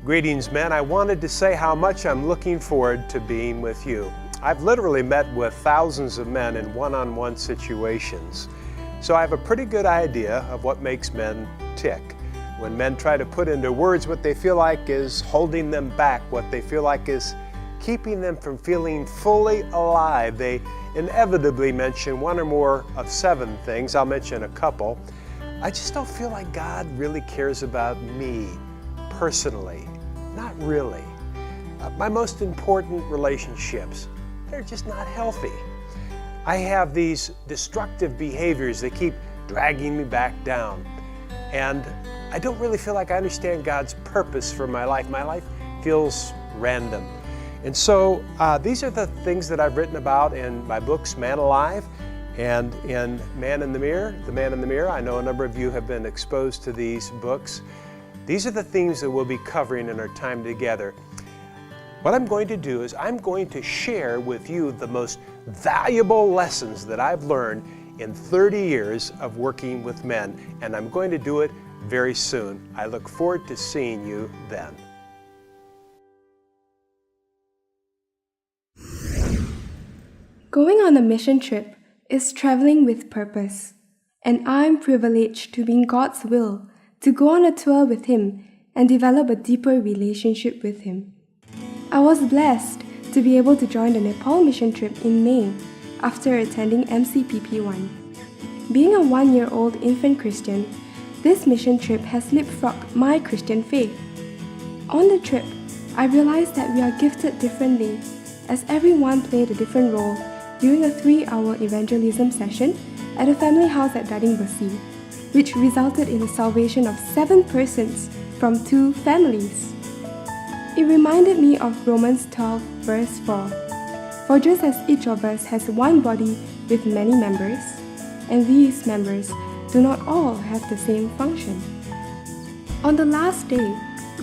Greetings, men. I wanted to say how much I'm looking forward to being with you. I've literally met with thousands of men in one-on-one situations, so I have a pretty good idea of what makes men tick. When men try to put into words what they feel like is holding them back, what they feel like is keeping them from feeling fully alive, they inevitably mention one or more of 7 things. I'll mention a couple. I just don't feel like God really cares about me personally. Not really. My most important relationships, they're just not healthy. I have these destructive behaviors that keep dragging me back down. And I don't really feel like I understand God's purpose for my life. My life feels random. And so these are the things that I've written about in my books, Man Alive, and in Man in the Mirror, The Man in the Mirror. I know a number of you have been exposed to these books. These are the themes that we'll be covering in our time together. What I'm going to do is I'm going to share with you the most valuable lessons that I've learned in 30 years of working with men, and I'm going to do it very soon. I look forward to seeing you then. Going on a mission trip is traveling with purpose, and I'm privileged to be in God's will to go on a tour with Him and develop a deeper relationship with Him. I was blessed to be able to join the Nepal mission trip in May after attending MCPP1. Being a 1-year-old infant Christian, this mission trip has leapfrogged my Christian faith. On the trip, I realized that we are gifted differently, as everyone played a different role during a 3-hour evangelism session at a family house at Dading Besi, which resulted in the salvation of 7 persons from 2 families. It reminded me of Romans 12 verse 4. For just as each of us has one body with many members, and these members do not all have the same function. On the last day,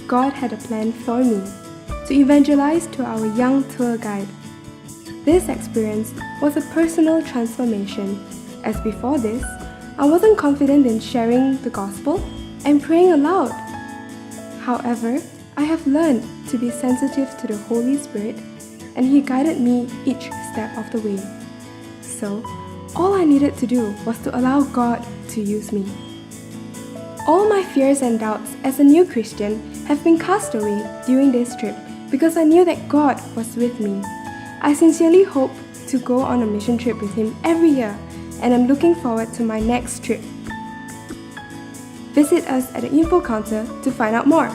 God had a plan for me to evangelize to our young tour guide. This experience was a personal transformation, as before this, I wasn't confident in sharing the gospel and praying aloud. However, I have learned to be sensitive to the Holy Spirit, and He guided me each step of the way. So, all I needed to do was to allow God to use me. All my fears and doubts as a new Christian have been cast away during this trip because I knew that God was with me. I sincerely hope to go on a mission trip with Him every year, and I'm looking forward to my next trip. Visit us at the info counter to find out more.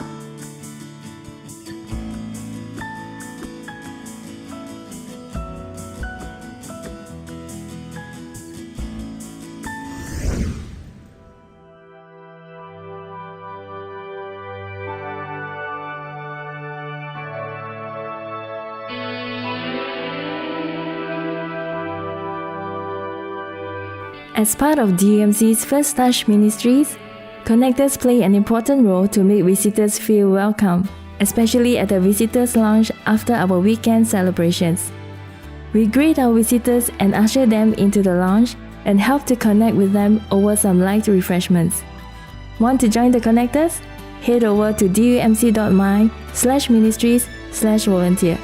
As part of DUMC's First Touch Ministries, connectors play an important role to make visitors feel welcome, especially at the visitors' lounge after our weekend celebrations. We greet our visitors and usher them into the lounge and help to connect with them over some light refreshments. Want to join the connectors? Head over to dumc.my/ministries/volunteer.